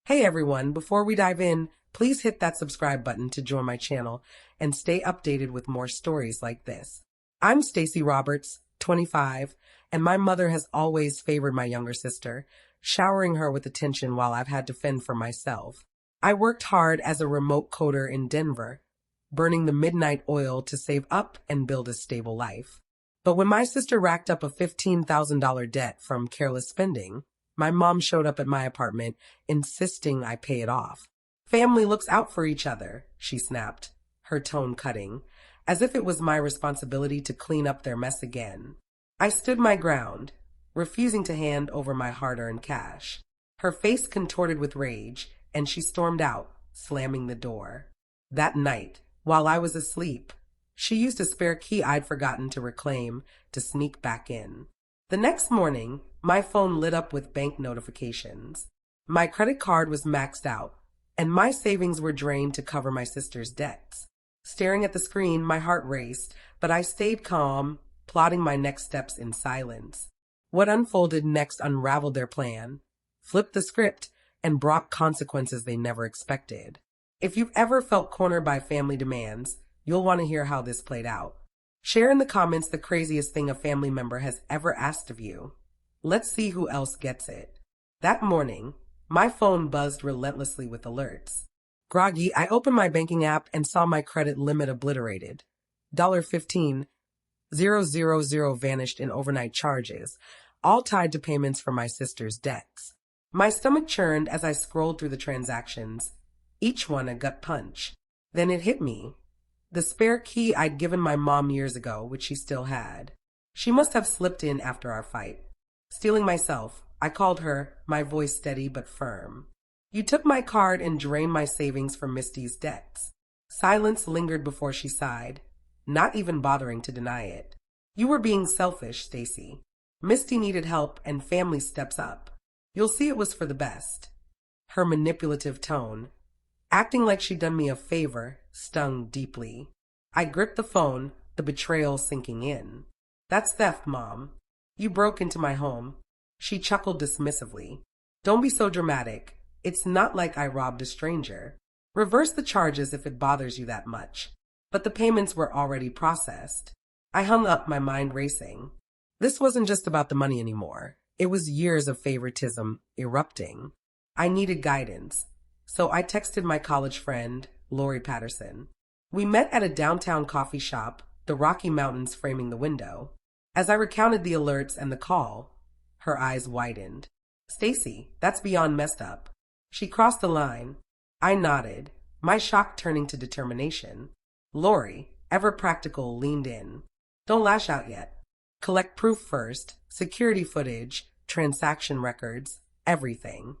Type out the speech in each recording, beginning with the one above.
Hey everyone, before we dive in, please hit that subscribe button to join my channel and stay updated with more stories like this. I'm Stacey Roberts, 25, and my mother has always favored my younger sister, showering her with attention while I've had to fend for myself. I worked hard as a remote coder in Denver, burning the midnight oil to save up and build a stable life. But when my sister racked up a $15,000 debt from careless spending, my mom showed up at my apartment, insisting I pay it off. Family looks out for each other, she snapped, her tone cutting, as if it was my responsibility to clean up their mess again. I stood my ground, refusing to hand over my hard-earned cash. Her face contorted with rage, and she stormed out, slamming the door. That night, while I was asleep, she used a spare key I'd forgotten to reclaim to sneak back in. The next morning, my phone lit up with bank notifications. My credit card was maxed out, and my savings were drained to cover my sister's debts. Staring at the screen, my heart raced, but I stayed calm, plotting my next steps in silence. What unfolded next unraveled their plan, flipped the script, and brought consequences they never expected. If you've ever felt cornered by family demands, you'll want to hear how this played out. Share in the comments the craziest thing a family member has ever asked of you. Let's see who else gets it. That morning, my phone buzzed relentlessly with alerts. Groggy, I opened my banking app and saw my credit limit obliterated. $15,000 vanished in overnight charges, all tied to payments for my sister's debts. My stomach churned as I scrolled through the transactions, each one a gut punch. Then it hit me. The spare key I'd given my mom years ago, which she still had. She must have slipped in after our fight. Stealing myself, I called her, my voice steady but firm. You took my card and drained my savings for Misty's debts. Silence lingered before she sighed, not even bothering to deny it. You were being selfish, Stacey. Misty needed help and family steps up. You'll see it was for the best. Her manipulative tone, acting like she'd done me a favor, stung deeply. I gripped the phone, the betrayal sinking in. That's theft, Mom. You broke into my home. She chuckled dismissively. Don't be so dramatic. It's not like I robbed a stranger. Reverse the charges if it bothers you that much. But the payments were already processed. I hung up, my mind racing. This wasn't just about the money anymore. It was years of favoritism erupting. I needed guidance. So I texted my college friend, Lori Patterson. We met at a downtown coffee shop, the Rocky Mountains framing the window. As I recounted the alerts and the call, her eyes widened. Stacey, that's beyond messed up. She crossed the line. I nodded, my shock turning to determination. Lori, ever practical, leaned in. Don't lash out yet. Collect proof first, security footage, transaction records, everything.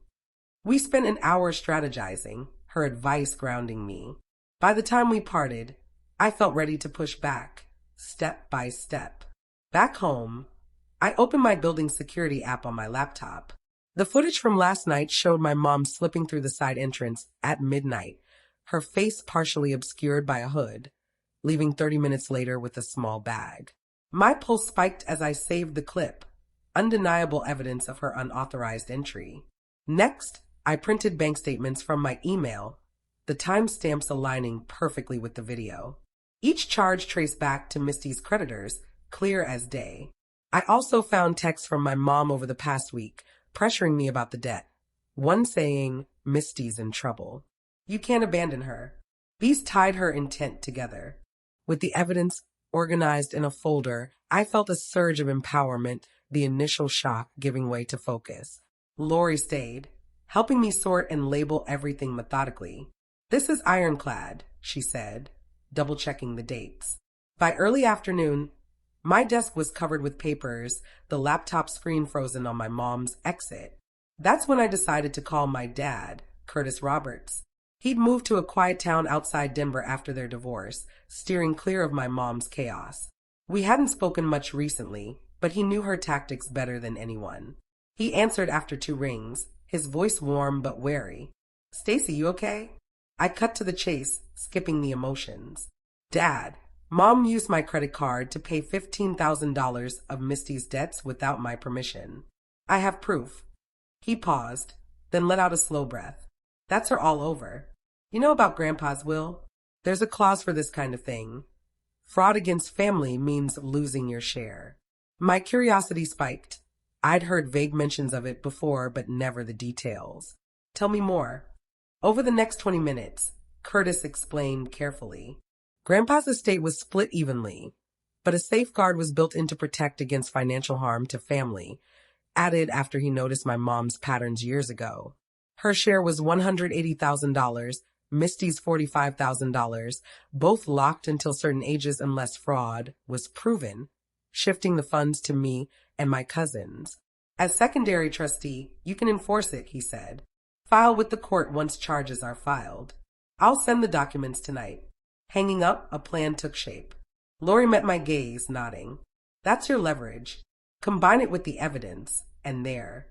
We spent an hour strategizing, her advice grounding me. By the time we parted, I felt ready to push back, step by step. Back home, I opened my building security app on my laptop. The footage from last night showed my mom slipping through the side entrance at midnight, her face partially obscured by a hood, leaving 30 minutes later with a small bag. My pulse spiked as I saved the clip, undeniable evidence of her unauthorized entry. Next, I printed bank statements from my email, the timestamps aligning perfectly with the video. Each charge traced back to Misty's creditors, clear as day. I also found texts from my mom over the past week, pressuring me about the debt. One saying, Misty's in trouble. You can't abandon her. These tied her intent together. With the evidence organized in a folder, I felt a surge of empowerment, the initial shock giving way to focus. Lori stayed, helping me sort and label everything methodically. This is ironclad, she said, double-checking the dates. By early afternoon, my desk was covered with papers, the laptop screen frozen on my mom's exit. That's when I decided to call my dad, Curtis Roberts. He'd moved to a quiet town outside Denver after their divorce, steering clear of my mom's chaos. We hadn't spoken much recently, but he knew her tactics better than anyone. He answered after 2 rings, his voice warm but wary. Stacey, you okay? I cut to the chase, skipping the emotions. Dad, Mom used my credit card to pay $15,000 of Misty's debts without my permission. I have proof. He paused, then let out a slow breath. That's her all over. You know about Grandpa's will? There's a clause for this kind of thing. Fraud against family means losing your share. My curiosity spiked. I'd heard vague mentions of it before, but never the details. Tell me more. Over the next 20 minutes, Curtis explained carefully. Grandpa's estate was split evenly, but a safeguard was built in to protect against financial harm to family, added after he noticed my mom's patterns years ago. Her share was $180,000, Misty's $45,000, both locked until certain ages unless fraud was proven, shifting the funds to me and my cousins. As secondary trustee, you can enforce it, he said. File with the court once charges are filed. I'll send the documents tonight. Hanging up, a plan took shape. Lori met my gaze, nodding. That's your leverage. Combine it with the evidence, and there.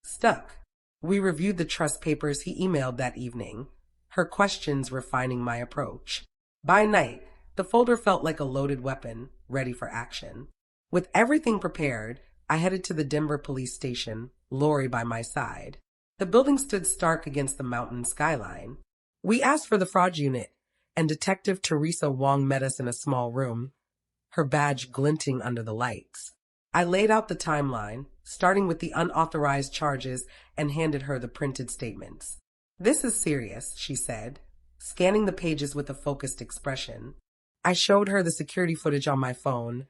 Stuck. We reviewed the trust papers he emailed that evening, her questions refining my approach. By night, the folder felt like a loaded weapon, ready for action. With everything prepared, I headed to the Denver police station, Lori by my side. The building stood stark against the mountain skyline. We asked for the fraud unit, and Detective Teresa Wong met us in a small room, her badge glinting under the lights. I laid out the timeline, starting with the unauthorized charges, and handed her the printed statements. This is serious, she said, scanning the pages with a focused expression. I showed her the security footage on my phone,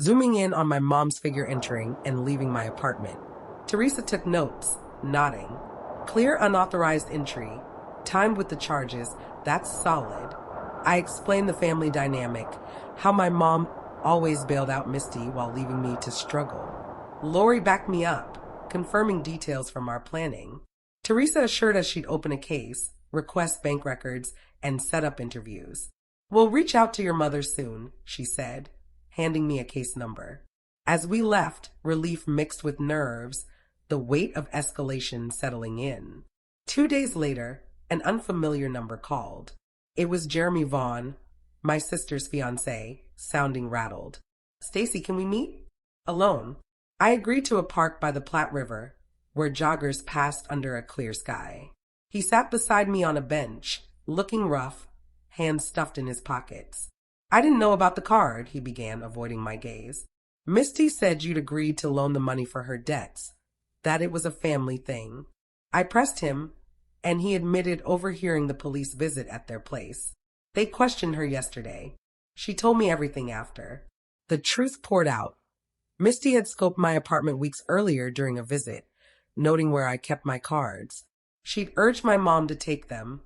zooming in on my mom's figure entering and leaving my apartment. Teresa took notes, nodding. Clear unauthorized entry, timed with the charges, that's solid. I explained the family dynamic, how my mom always bailed out Misty while leaving me to struggle. Lori backed me up, confirming details from our planning. Teresa assured us she'd open a case, request bank records, and set up interviews. We'll reach out to your mother soon, she said, handing me a case number. As we left, relief mixed with nerves, the weight of escalation settling in. 2 days later, an unfamiliar number called. It was Jeremy Vaughn, my sister's fiancé, sounding rattled. Stacy, can we meet? Alone. I agreed to a park by the Platte River, where joggers passed under a clear sky. He sat beside me on a bench, looking rough, hands stuffed in his pockets. I didn't know about the card, he began, avoiding my gaze. Misty said you'd agreed to loan the money for her debts, that it was a family thing. I pressed him, and he admitted overhearing the police visit at their place. They questioned her yesterday. She told me everything after. The truth poured out. Misty had scoped my apartment weeks earlier during a visit, noting where I kept my cards. She'd urged my mom to take them,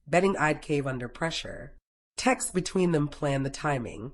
betting I'd cave under pressure. Texts between them planned the timing,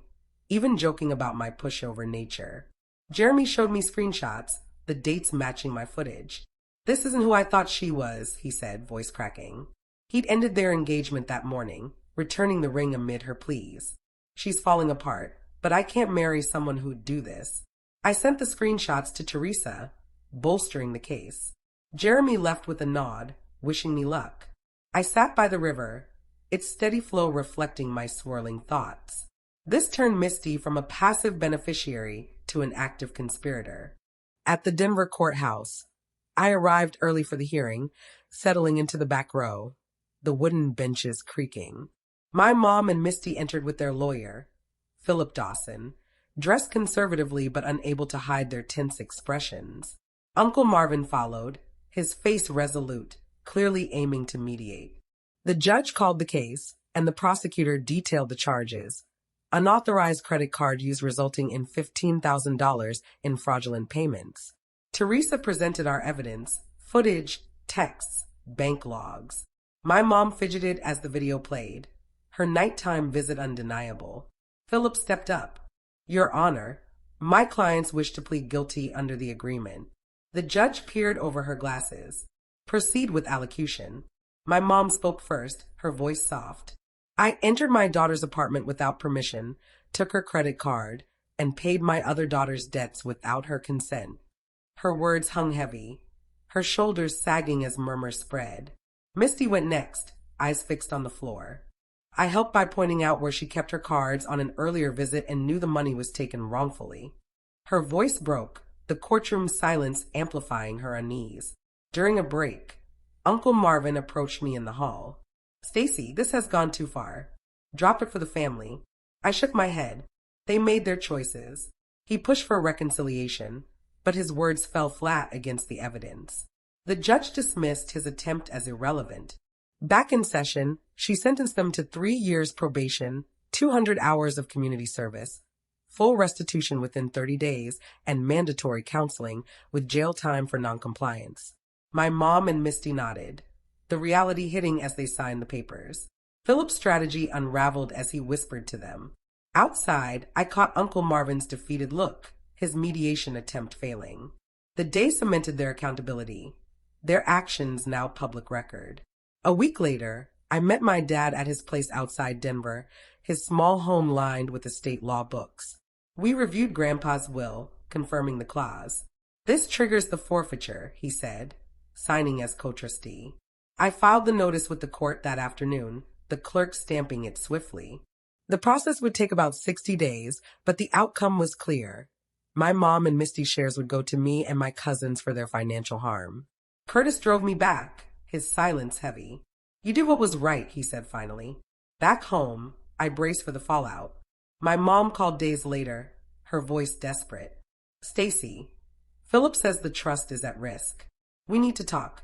even joking about my pushover nature. Jeremy showed me screenshots, the dates matching my footage. This isn't who I thought she was, he said, voice cracking. He'd ended their engagement that morning, returning the ring amid her pleas. She's falling apart, but I can't marry someone who'd do this. I sent the screenshots to Teresa, bolstering the case. Jeremy left with a nod, wishing me luck. I sat by the river, its steady flow reflecting my swirling thoughts. This turned Misty from a passive beneficiary to an active conspirator. At the Denver courthouse, I arrived early for the hearing, settling into the back row, the wooden benches creaking. My mom and Misty entered with their lawyer, Philip Dawson, dressed conservatively but unable to hide their tense expressions. Uncle Marvin followed, his face resolute, clearly aiming to mediate. The judge called the case, and the prosecutor detailed the charges. Unauthorized credit card use resulting in $15,000 in fraudulent payments. Teresa presented our evidence, footage, texts, bank logs. My mom fidgeted as the video played, her nighttime visit undeniable. Philip stepped up. Your Honor, my clients wish to plead guilty under the agreement. The judge peered over her glasses. Proceed with allocution. My mom spoke first, her voice soft. I entered my daughter's apartment without permission, took her credit card, and paid my other daughter's debts without her consent. Her words hung heavy, her shoulders sagging as murmurs spread. Misty went next, eyes fixed on the floor. I helped by pointing out where she kept her cards on an earlier visit and knew the money was taken wrongfully. Her voice broke, the courtroom silence amplifying her unease. During a break, Uncle Marvin approached me in the hall. Stacy, this has gone too far. Drop it for the family. I shook my head. They made their choices. He pushed for reconciliation, but his words fell flat against the evidence. The judge dismissed his attempt as irrelevant. Back in session, she sentenced them to 3 years probation, 200 hours of community service, full restitution within 30 days, and mandatory counseling with jail time for noncompliance. My mom and Misty nodded, the reality hitting as they signed the papers. Philip's strategy unraveled as he whispered to them. Outside, I caught Uncle Marvin's defeated look, his mediation attempt failing. The day cemented their accountability, their actions now public record. A week later, I met my dad at his place outside Denver, his small home lined with estate law books. We reviewed Grandpa's will, confirming the clause. This triggers the forfeiture, he said, signing as co-trustee. I filed the notice with the court that afternoon, the clerk stamping it swiftly. The process would take about 60 days, but the outcome was clear. My mom and Misty's shares would go to me and my cousins for their financial harm. Curtis drove me back, his silence heavy. You did what was right, he said finally. Back home, I braced for the fallout. My mom called days later, her voice desperate. Stacy, Philip says the trust is at risk. We need to talk.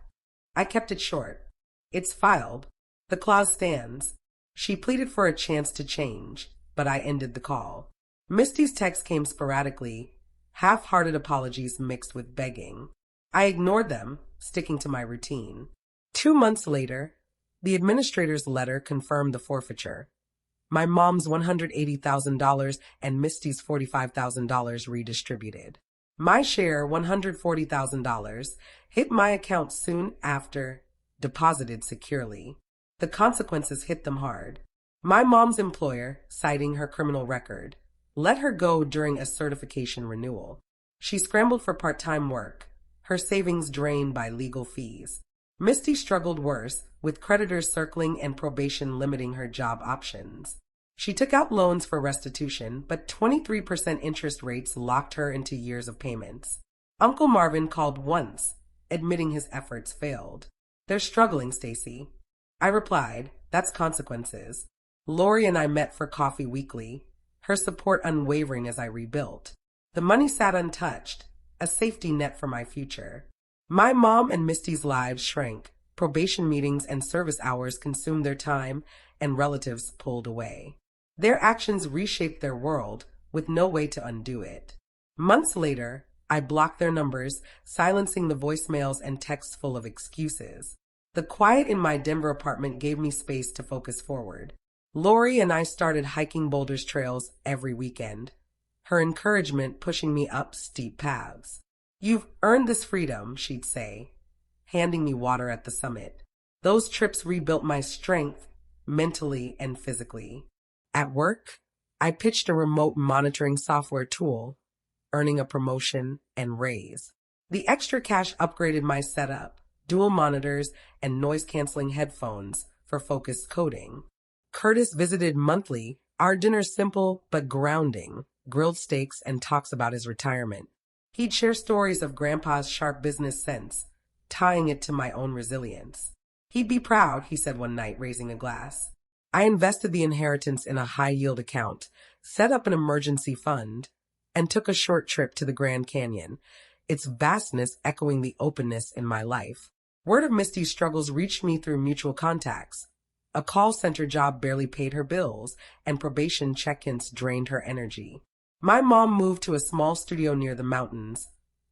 I kept it short. It's filed. The clause stands. She pleaded for a chance to change, but I ended the call. Misty's texts came sporadically, half-hearted apologies mixed with begging. I ignored them, sticking to my routine. 2 months later, the administrator's letter confirmed the forfeiture. My mom's $180,000 and Misty's $45,000 redistributed. My share, $140,000, hit my account soon after, deposited securely. The consequences hit them hard. My mom's employer, citing her criminal record, let her go during a certification renewal. She scrambled for part-time work, her savings drained by legal fees. Misty struggled worse, with creditors circling and probation limiting her job options. She took out loans for restitution, but 23% interest rates locked her into years of payments. Uncle Marvin called once, admitting his efforts failed. They're struggling, Stacy. I replied, that's consequences. Lori and I met for coffee weekly, her support unwavering as I rebuilt. The money sat untouched, a safety net for my future. My mom and Misty's lives shrank. Probation meetings and service hours consumed their time, and relatives pulled away. Their actions reshaped their world, with no way to undo it. Months later, I blocked their numbers, silencing the voicemails and texts full of excuses. The quiet in my Denver apartment gave me space to focus forward. Lori and I started hiking Boulder's trails every weekend, her encouragement pushing me up steep paths. You've earned this freedom, she'd say, handing me water at the summit. Those trips rebuilt my strength, mentally and physically. At work, I pitched a remote monitoring software tool, earning a promotion and raise. The extra cash upgraded my setup, dual monitors and noise-canceling headphones for focused coding. Curtis visited monthly, our dinner simple but grounding, grilled steaks and talks about his retirement. He'd share stories of Grandpa's sharp business sense, tying it to my own resilience. He'd be proud, he said one night, raising a glass. I invested the inheritance in a high-yield account, set up an emergency fund, and took a short trip to the Grand Canyon, its vastness echoing the openness in my life. Word of Misty's struggles reached me through mutual contacts. A call center job barely paid her bills, and probation check-ins drained her energy. My mom moved to a small studio near the mountains,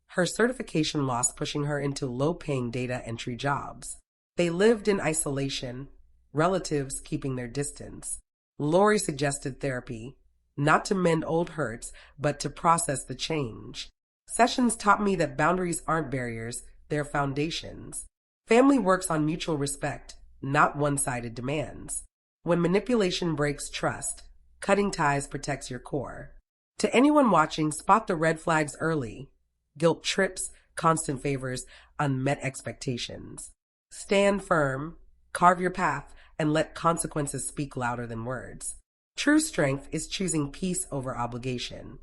her certification loss pushing her into low-paying data entry jobs. They lived in isolation, relatives keeping their distance. Lori suggested therapy, not to mend old hurts, but to process the change. Sessions taught me that boundaries aren't barriers, they're foundations. Family works on mutual respect, not one-sided demands. When manipulation breaks trust, cutting ties protects your core. To anyone watching, spot the red flags early. Guilt trips, constant favors, unmet expectations. Stand firm, carve your path, and let consequences speak louder than words. True strength is choosing peace over obligation.